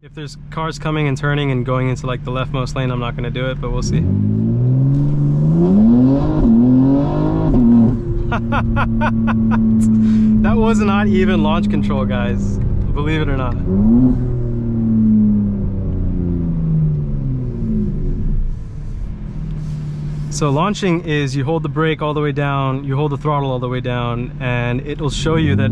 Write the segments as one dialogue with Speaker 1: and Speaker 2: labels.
Speaker 1: If there's cars coming and turning and going into like the leftmost lane, I'm not going to do it, but we'll see. That was not even launch control, guys, believe it or not. So launching is you hold the brake all the way down, you hold the throttle all the way down, and it'll show you that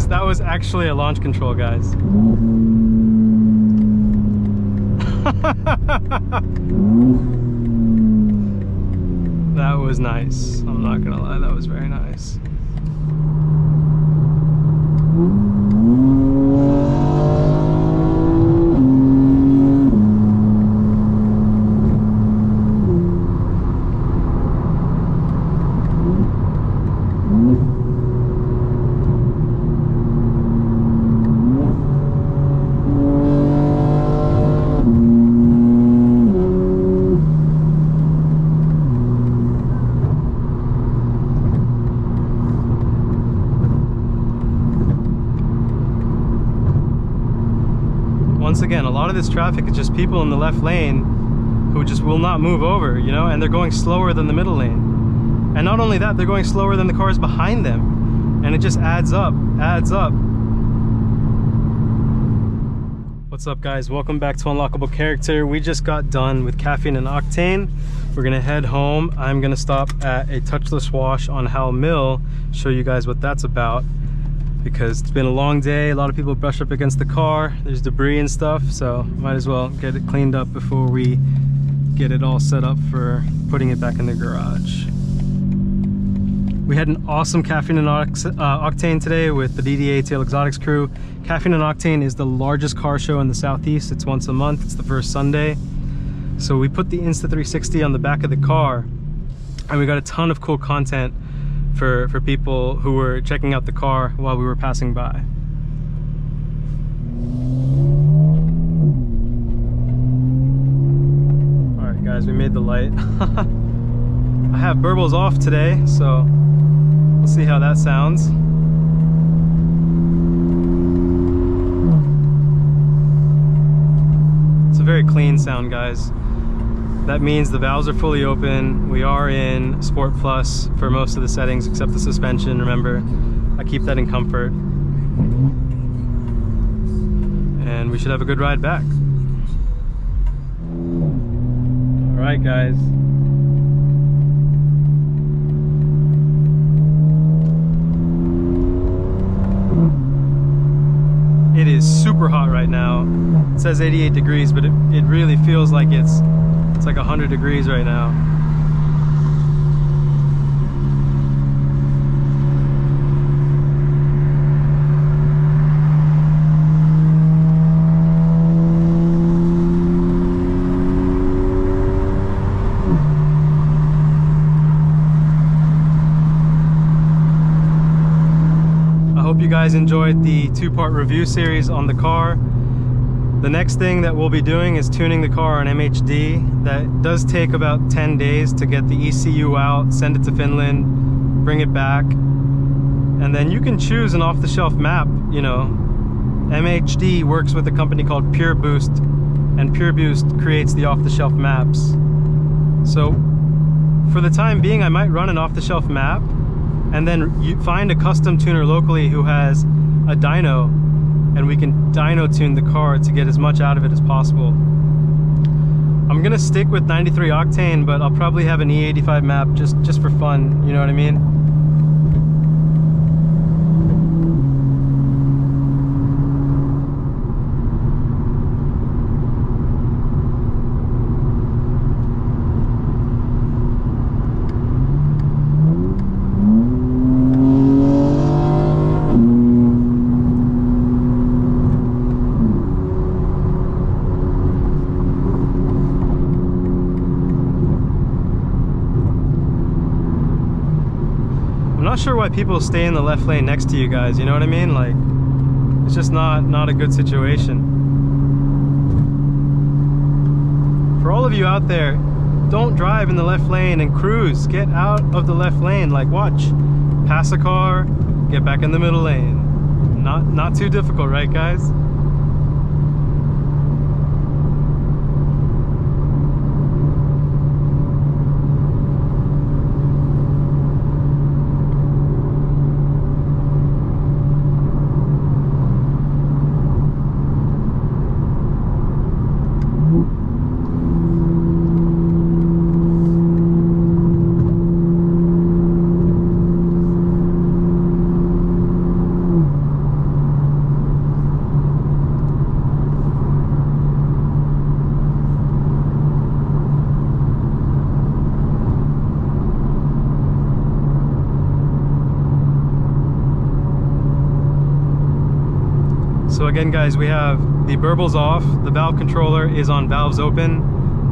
Speaker 1: that was actually a launch control, guys. That was nice. I'm not gonna lie, that was very nice. Once again, a lot of this traffic is just people in the left lane who just will not move over, you know, and they're going slower than the middle lane. And not only that, they're going slower than the cars behind them. And it just adds up, adds up. What's up, guys? Welcome back to Unlockable Character. We just got done with Caffeine and Octane. We're gonna head home. I'm gonna stop at a touchless wash on Howell Mill, show you guys what that's about. Because it's been a long day, a lot of people brush up against the car, there's debris and stuff, so might as well get it cleaned up before we get it all set up for putting it back in the garage. We had an awesome Caffeine and Octane today with the DDA Tail Exotics crew. Caffeine and Octane is the largest car show in the Southeast. It's once a month, it's the first Sunday. So we put the Insta360 on the back of the car, and we got a ton of cool content for people who were checking out the car while we were passing by. All right, guys, we made the light. I have burbles off today, so we'll see how that sounds. It's a very clean sound, guys. That means the valves are fully open. We are in Sport Plus for most of the settings except the suspension. Remember, I keep that in comfort. And we should have a good ride back. All right, guys. It is super hot right now. It says 88 degrees, but it really feels like it's like 100 degrees right now. I hope you guys enjoyed the two-part review series on the car. The next thing that we'll be doing is tuning the car on MHD. That does take about 10 days to get the ECU out, send it to Finland, bring it back, and then you can choose an off-the-shelf map. You know, MHD works with a company called Pure Boost, and Pure Boost creates the off-the-shelf maps. So for the time being, I might run an off-the-shelf map and then you find a custom tuner locally who has a dyno, and we can dyno tune the car to get as much out of it as possible. I'm gonna stick with 93 octane, but I'll probably have an E85 map just for fun, you know what I mean? I'm not sure why people stay in the left lane next to you guys, you know what I mean? Like, it's just not a good situation. For all of you out there, don't drive in the left lane and cruise. Get out of the left lane. Like, watch. Pass a car, get back in the middle lane. Not too difficult, right, guys? So again, guys, we have the burbles off, the valve controller is on valves open,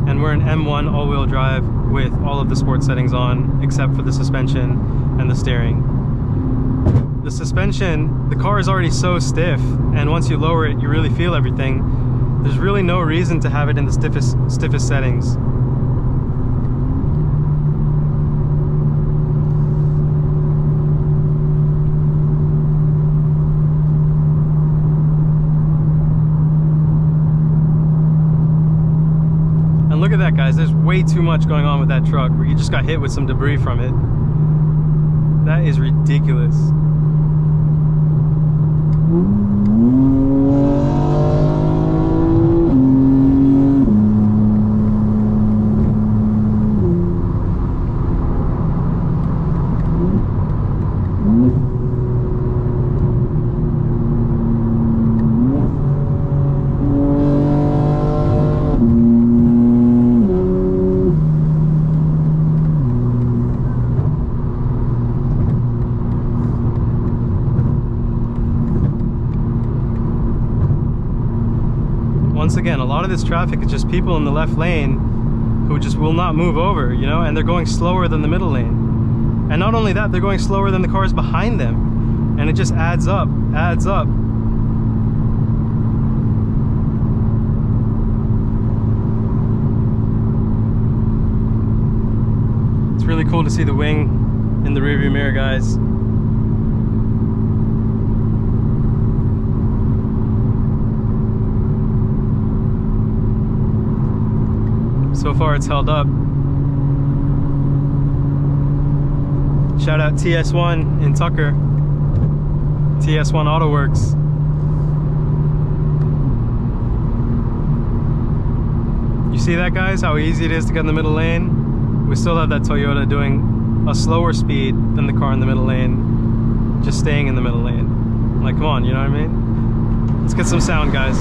Speaker 1: and we're in M1 all-wheel drive with all of the sports settings on, except for the suspension and the steering. The suspension, the car is already so stiff, and once you lower it, you really feel everything. There's really no reason to have it in the stiffest settings. Look at that, guys. There's way too much going on with that truck where you just got hit with some debris from it. That is ridiculous. Once again, a lot of this traffic is just people in the left lane who just will not move over, you know, and they're going slower than the middle lane. And not only that, they're going slower than the cars behind them. And it just adds up, adds up. It's really cool to see the wing in the rearview mirror, guys. So far it's held up. Shout out TS1 in Tucker. TS1 Auto Works. You see that, guys? How easy it is to get in the middle lane? We still have that Toyota doing a slower speed than the car in the middle lane, just staying in the middle lane. Like, come on, you know what I mean? Let's get some sound, guys.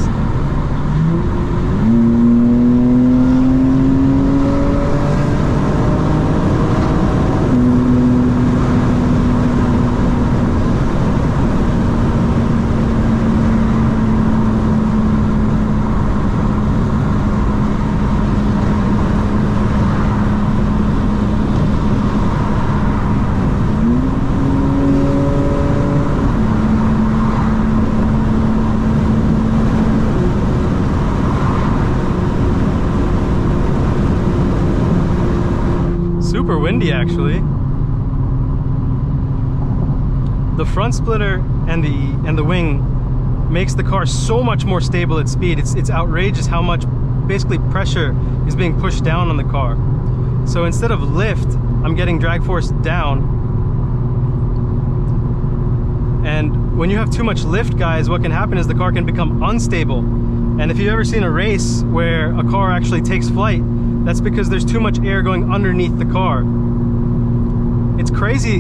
Speaker 1: Super windy, actually. The front splitter and the wing makes the car so much more stable at speed. It's outrageous how much basically pressure is being pushed down on the car. So instead of lift, I'm getting drag force down. And when you have too much lift, guys, what can happen is the car can become unstable. And if you've ever seen a race where a car actually takes flight, that's because there's too much air going underneath the car. It's crazy.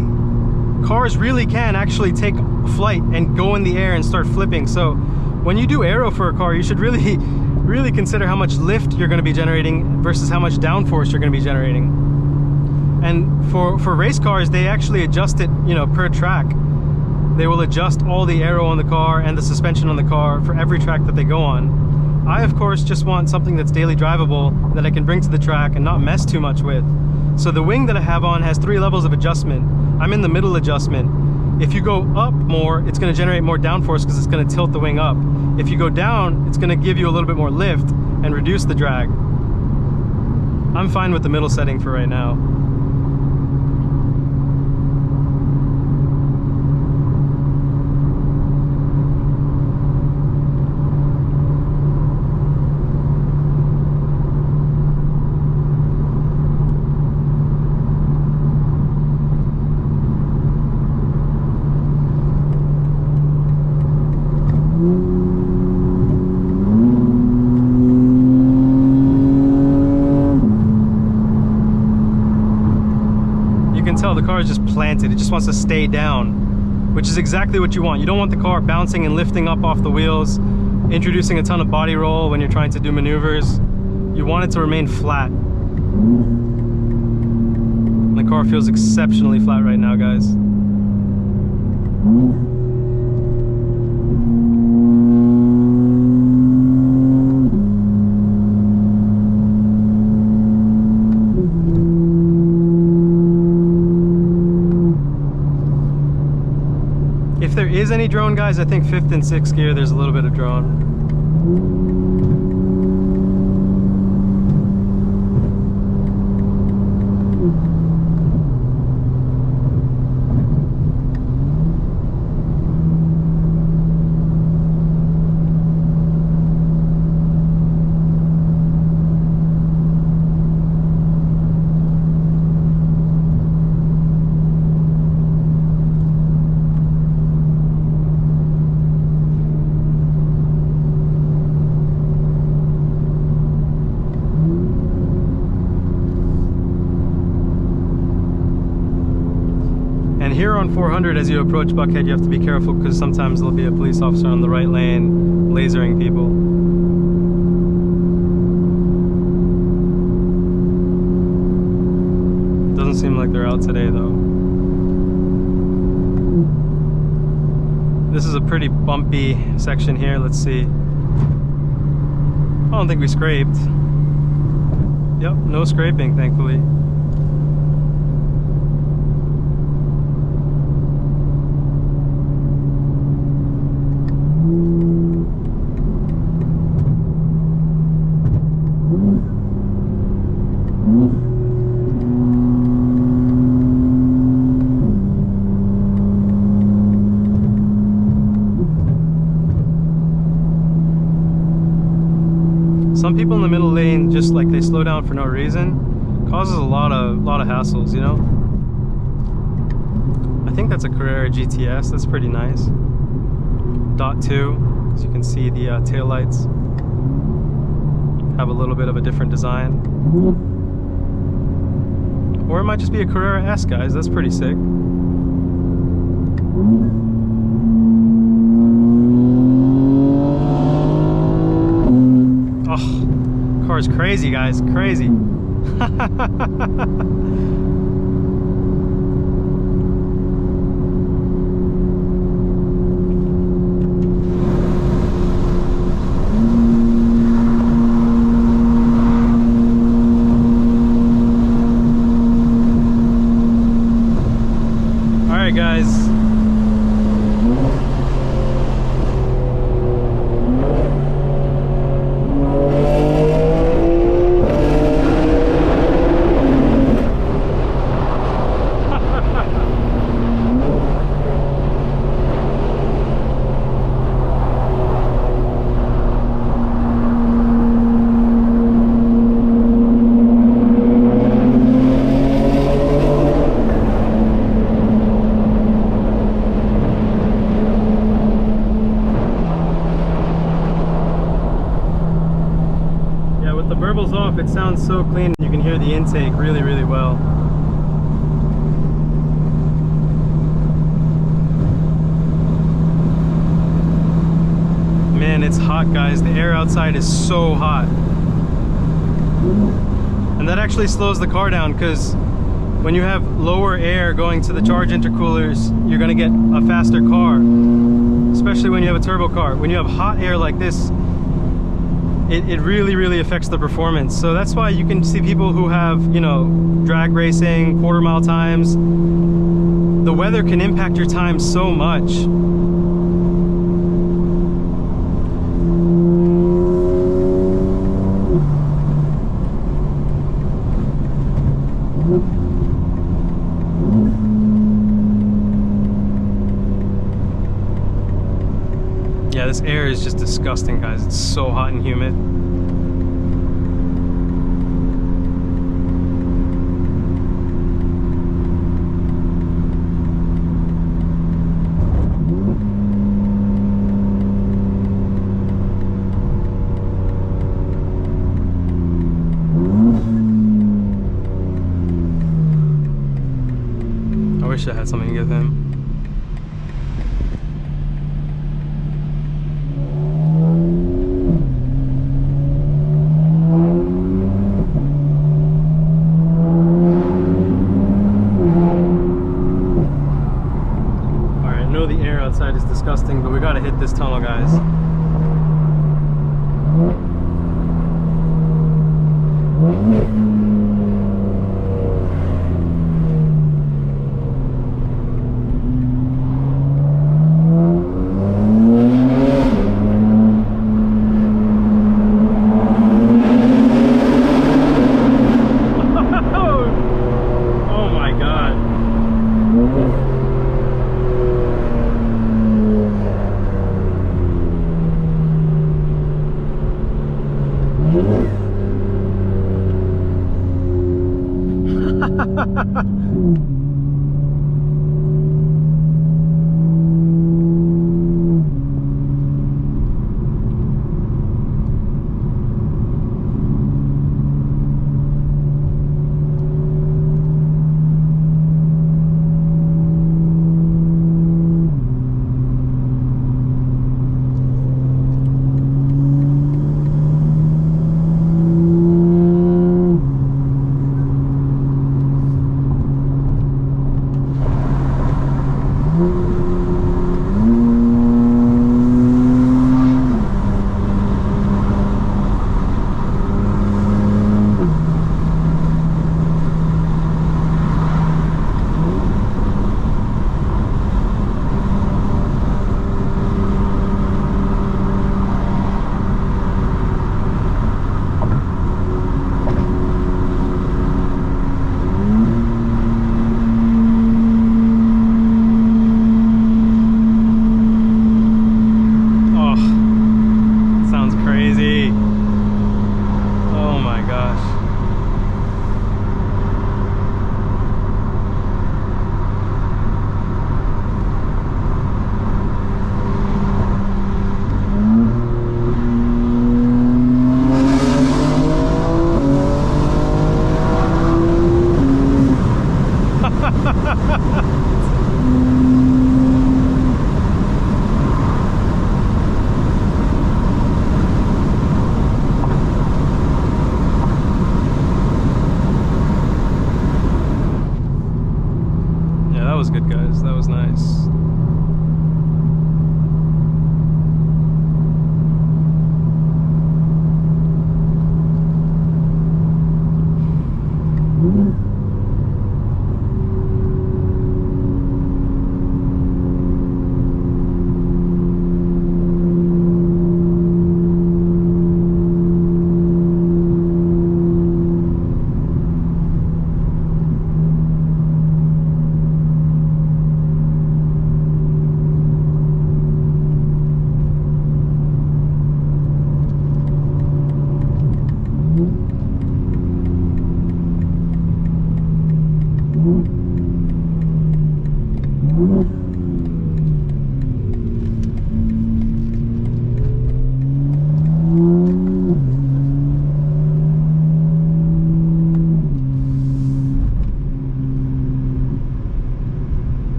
Speaker 1: Cars really can actually take flight and go in the air and start flipping. So when you do aero for a car, you should really consider how much lift you're going to be generating versus how much downforce you're going to be generating. And for race cars, they actually adjust it, you know, per track. They will adjust all the aero on the car and the suspension on the car for every track that they go on. I, of course, just want something that's daily drivable that I can bring to the track and not mess too much with. So the wing that I have on has 3 levels of adjustment. I'm in the middle adjustment. If you go up more, it's going to generate more downforce because it's going to tilt the wing up. If you go down, it's going to give you a little bit more lift and reduce the drag. I'm fine with the middle setting for right now. The car is just planted. It just wants to stay down, which is exactly what you want. You don't want the car bouncing and lifting up off the wheels, introducing a ton of body roll when you're trying to do maneuvers. You want it to remain flat. And the car feels exceptionally flat right now, guys. If there is any drone, guys, I think 5th and 6th gear, there's a little bit of drone. Here on 400, as you approach Buckhead, you have to be careful because sometimes there'll be a police officer on the right lane lasering people. Doesn't seem like they're out today though. This is a pretty bumpy section here. Let's see. I don't think we scraped. Yep, no scraping, thankfully. Some people in the middle lane, just like they slow down for no reason, causes a lot of hassles, you know? I think that's a Carrera GTS. That's pretty nice. Dot 2, as you can see the taillights have a little bit of a different design. Or it might just be a Carrera S, guys. That's pretty sick. Oh, car's crazy, guys, crazy. All right, guys. Off, it sounds so clean. You can hear the intake really, really well. Man, it's hot, guys. The air outside is so hot. And that actually slows the car down, because when you have lower air going to the charge intercoolers, you're going to get a faster car, especially when you have a turbo car. When you have hot air like this, it really, really affects the performance. So that's why you can see people who have, you know, drag racing, quarter-mile times. The weather can impact your time so much. this air is just disgusting, guys. It's so hot and humid. I wish I had something to give him. Alright, I know the air outside is disgusting, but we gotta hit this tunnel, guys.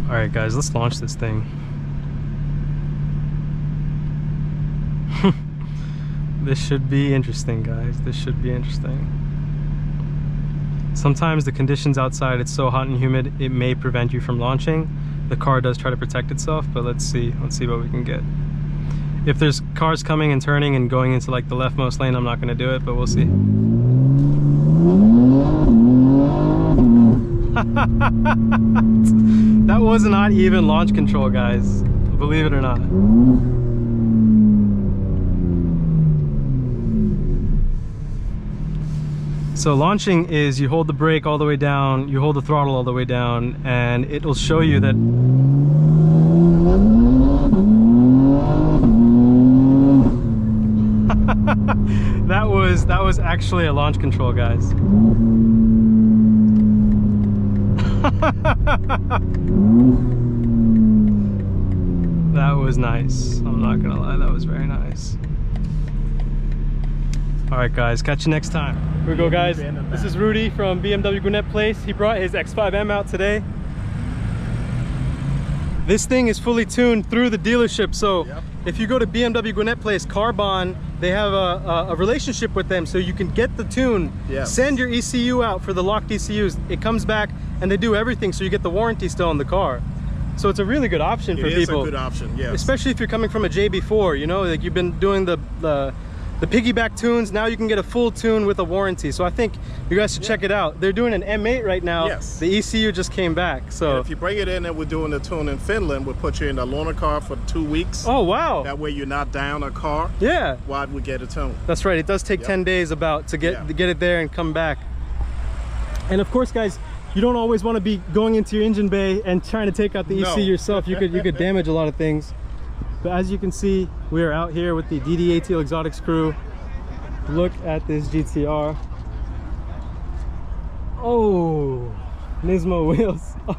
Speaker 1: Alright guys, let's launch this thing. This should be interesting, guys. This should be interesting. Sometimes the conditions outside, it's so hot and humid, it may prevent you from launching. The car does try to protect itself, but let's see what we can get. If there's cars coming and turning and going into like the leftmost lane, I'm not going to do it, but we'll see. That was not even launch control, guys, believe it or not. So launching is you hold the brake all the way down, you hold the throttle all the way down, and it will show you that that was actually a launch control, guys. That was nice. I'm not gonna lie, that was very nice. All right, guys, catch you next time. Here we go, guys. This is Rudy from BMW Gwinnett Place. He brought his X5M out today. This thing is fully tuned through the dealership, so if you go to BMW Gwinnett Place, Carbon, they have a relationship with them, so you can get the tune, send your ECU out for the locked ECUs. It comes back and they do everything, so you get the warranty still on the car. So it's a really good option for people. It is a good option, yes. Especially if you're coming from a JB4, you know, like you've been doing the piggyback tunes. Now you can get a full tune with a warranty. So I think you guys should check it out. They're doing an M8 right now. Yes. The ECU just came back. So and if you bring it in and we're doing the tune in Finland, we'll put you in a loaner car for 2 weeks. Oh, wow. That way you're not down a car. Yeah. While we get a tune. That's right. It does take 10 days about to get it there and come back. And of course, guys, you don't always want to be going into your engine bay and trying to take out the ECU yourself. You could damage a lot of things. But as you can see, we are out here with the DD Exotics crew. Look at this GTR. Oh, Nismo wheels. Oh.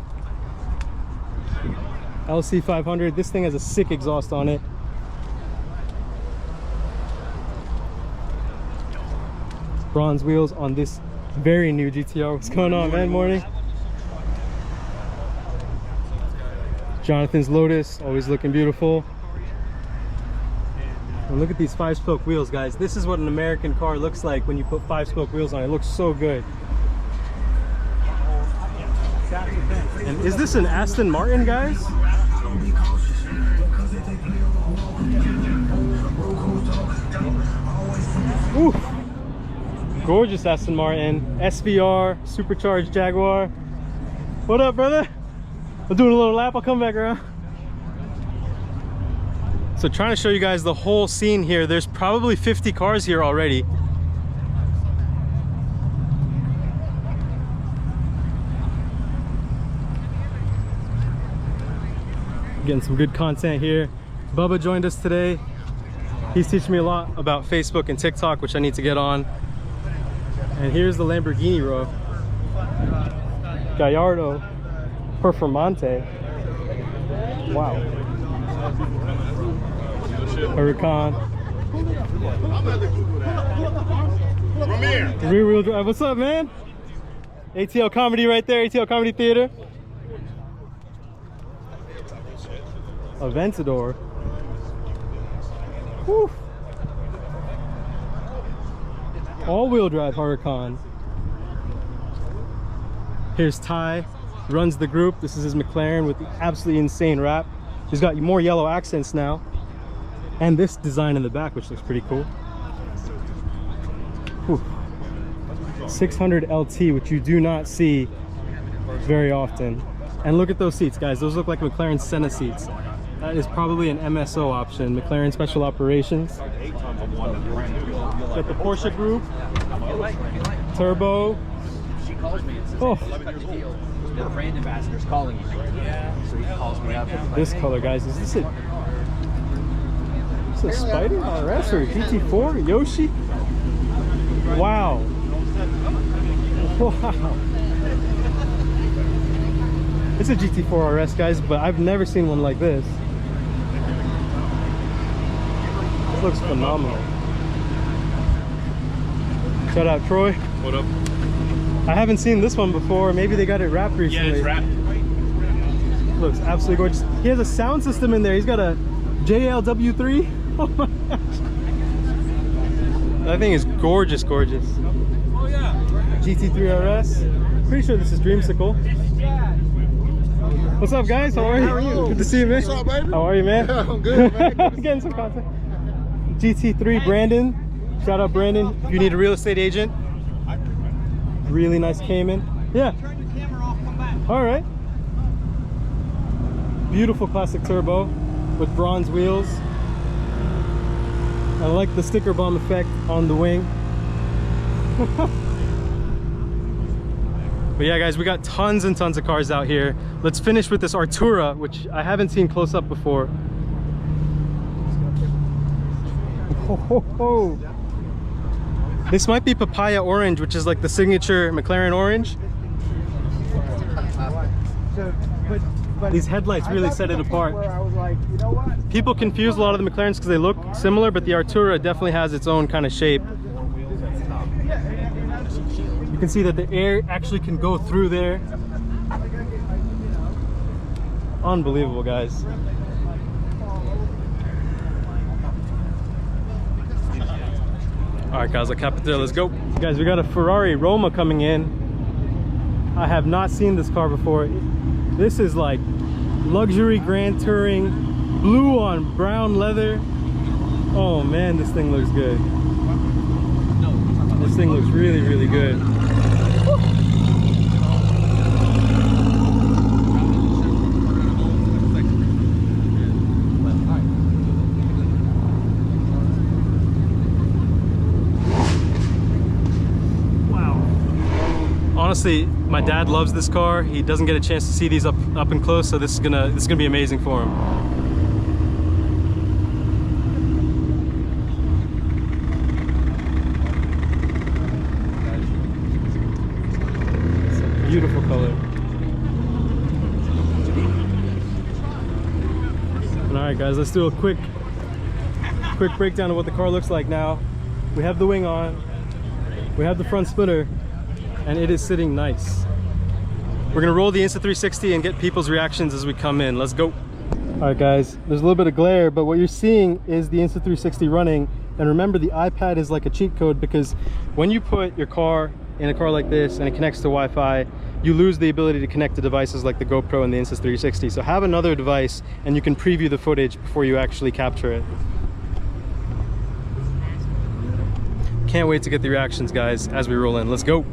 Speaker 1: LC500. This thing has a sick exhaust on it. Bronze wheels on this very new GTR. What's going on, man? Morning. Jonathan's Lotus, always looking beautiful. And look at these 5-spoke wheels, guys. This is what an American car looks like when you put 5-spoke wheels on it. It looks so good. And is this an Aston Martin, guys? Ooh. Gorgeous Aston Martin. SVR, supercharged Jaguar. What up, brother? I'm doing a little lap. I'll come back around. So trying to show you guys the whole scene here. There's probably 50 cars here already. Getting some good content here. Bubba joined us today. He's teaching me a lot about Facebook and TikTok, which I need to get on. And here's the Lamborghini row. Gallardo Performante. Wow. Huracan. Rear wheel drive. What's up, man? ATL Comedy right there. ATL Comedy Theater. Aventador. Whew. All-wheel drive Huracan. Here's Ty, runs the group. This is his McLaren with the absolutely insane wrap. He's got more yellow accents now. And this design in the back, which looks pretty cool. Whew. 600 LT, which you do not see very often. And look at those seats, guys. Those look like McLaren Senna seats. That is probably an MSO option, McLaren Special Operations. Got the Porsche group, turbo. Oh,
Speaker 2: The brand ambassador's calling you. Yeah. So he calls me up.
Speaker 1: This color, guys. Is this a Spider RS or a GT4 Yoshi? Wow. Wow. It's a GT4 RS, guys, but I've never seen one like this. This looks phenomenal. Shout out Troy.
Speaker 3: What up?
Speaker 1: I haven't seen this one before. Maybe they got it wrapped recently.
Speaker 3: Yeah, it's wrapped.
Speaker 1: Looks absolutely gorgeous. He has a sound system in there. He's got a JLW3. Oh my gosh. That thing is gorgeous, gorgeous.
Speaker 3: Oh yeah.
Speaker 1: GT3 RS. Pretty sure this is Dreamsicle. What's up, guys? How are you?
Speaker 4: How are you?
Speaker 1: Good to see you, man.
Speaker 4: What's up, baby?
Speaker 1: How are you, man?
Speaker 4: Yeah, I'm good, man.
Speaker 1: Getting some content. GT3 Brandon. Shout out Brandon. If you need a real estate agent. Really nice Cayman. Yeah.
Speaker 2: Turn the camera off, come back.
Speaker 1: All right. Beautiful classic turbo. with bronze wheels. I like the sticker bomb effect on the wing. But yeah guys, we got tons and tons of cars out here. Let's finish with this Artura, which I haven't seen close up before. Oh. This might be papaya orange, which is like the signature McLaren orange. These headlights really set it apart. People confuse a lot of the McLarens because they look similar, but the Artura definitely has its own kind of shape. You can see that the air actually can go through there. Unbelievable, guys. All right, guys, let's go. Guys, we got a Ferrari Roma coming in. I have not seen this car before. This is like luxury grand touring, blue on brown leather. Oh man, this thing looks good. This thing looks really, really good. Honestly, my dad loves this car. He doesn't get a chance to see these up and close, so this is gonna be amazing for him. It's a beautiful color. All right, guys, let's do a quick breakdown of what the car looks like now. We have the wing on. We have the front splitter. And it is sitting nice. We're gonna roll the Insta360 and get people's reactions as we come in. Let's go. All right, guys, there's a little bit of glare, but what you're seeing is the Insta360 running. And remember, the iPad is like a cheat code, because when you put your car in a car like this and it connects to Wi-Fi, you lose the ability to connect to devices like the GoPro and the Insta360. So have another device and you can preview the footage before you actually capture it. Can't wait to get the reactions, guys, as we roll in. Let's go.